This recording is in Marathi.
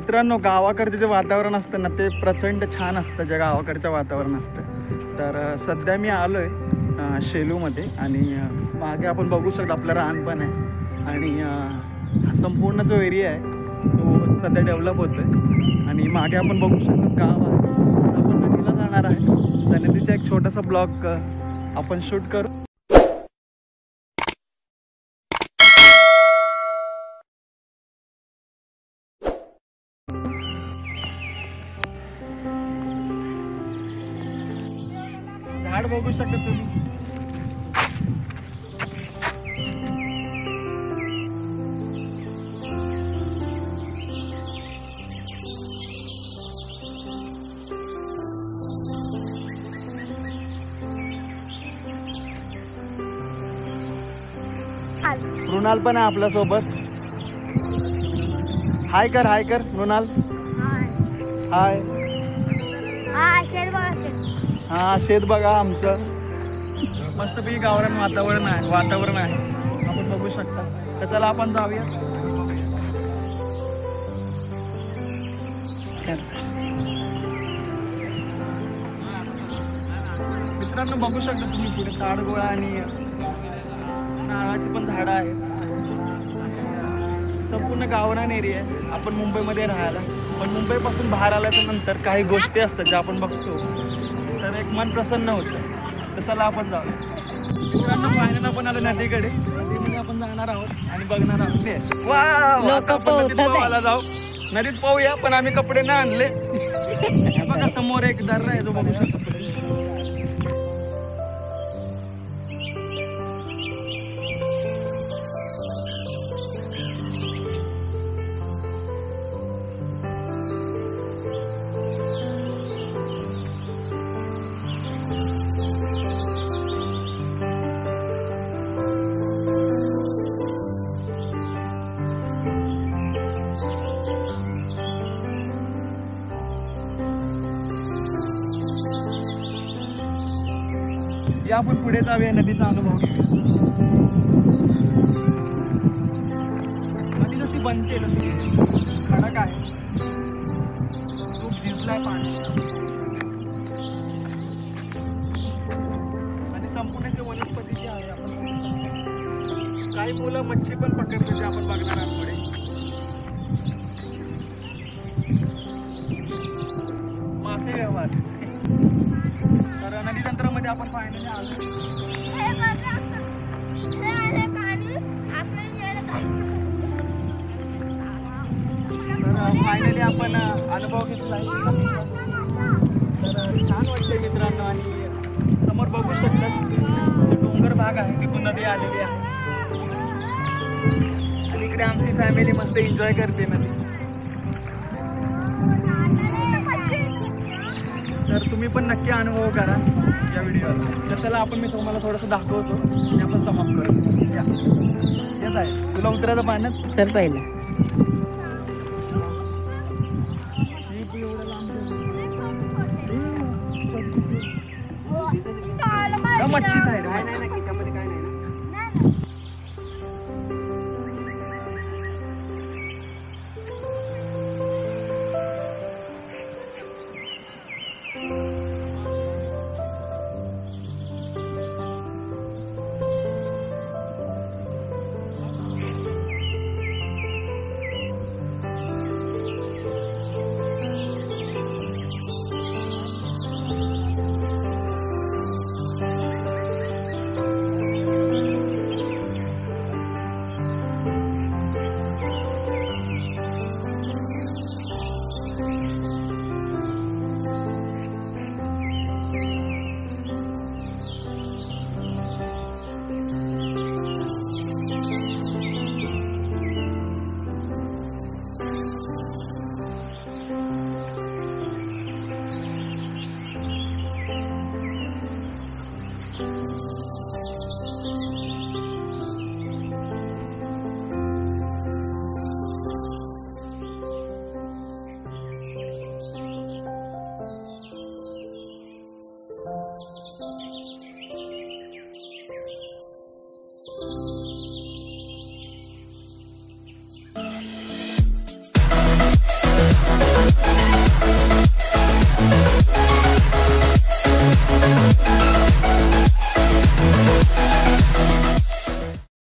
मित्रांनो, गावाकडचे जे वातावरण असतं ना ते प्रचंड छान असतं, जे गावाकडचं वातावरण असतं. तर सध्या मी आलो आहे शेलूमध्ये आणि मागे आपण बघू शकतो आपलं रानपण आहे आणि हा संपूर्ण जो एरिया आहे तो सध्या डेव्हलप होतो आहे. आणि मागे आपण बघू शकतो गाव आहे. आपण नदीला जाणार आहे, त्या नदीचा एक छोटासा ब्लॉग आपण शूट करू. झाड बघू शकता तुम्ही. मृणाल पण आहे आपल्या सोबत. हाय कर, हाय कर मृणाल. हाय. हा, शेत बघा आमचं. मस्तपैकी गावरान वातावरण आहे आपण बघू शकता. तर चला आपण जाऊया. मित्रांनो, बघू शकता तुम्ही पुढे ताडगोळा आणि नारळाची पण झाडं आहेत. संपूर्ण गावरान एरिया आहे. आपण मुंबईमध्ये राहायला, पण मुंबईपासून बाहेर आल्याच्या नंतर काही गोष्टी असतात ज्या आपण बघतो तर एक मन प्रसन्न होतं. तर चला आपण जाऊ. मित्रांनो, फायनल आपण आलो नदीकडे. नदीमध्ये आपण जाणार आहोत आणि बघणार आहोत ते. आता आपण नदीत पोहायला जाऊ. नदीत पोहूया, पण आम्ही कपडे नाही आणले. बघा समोर एक दर्रा आहे, तो बघू शकतो. या आपण पुढे जाऊया, नदीचा अनुभव घेऊया. नदी जशी बनते तशी खडक आहे, खूप झिजलाय पाणी आणि संपूर्ण जे वनस्पती जी आहे आपण काही मुलं मच्छी पण पकडते ते आपण बघणार आहोत पुढे. मासे व्यवहार. तर नदी तंत्रामध्ये आपण फायनली आलो. तर फायनली आपण अनुभव घेतला. तर छान वाटते मित्रांनो. आणि समोर बघू शकतात डोंगर भाग आहे, तिथून नदी आलेली आहे आणि इकडे आमची फॅमिली मस्त एन्जॉय करते नदी. तर तुम्ही पण नक्की अनुभव करा या व्हिडिओला. तर चला आपण मी तुम्हाला थोडंसं दाखवतो आणि आपण समाप्त करू. या येत आहे तुला उतरायचं पाण्यात. चल पहिलं मच्छी आहे.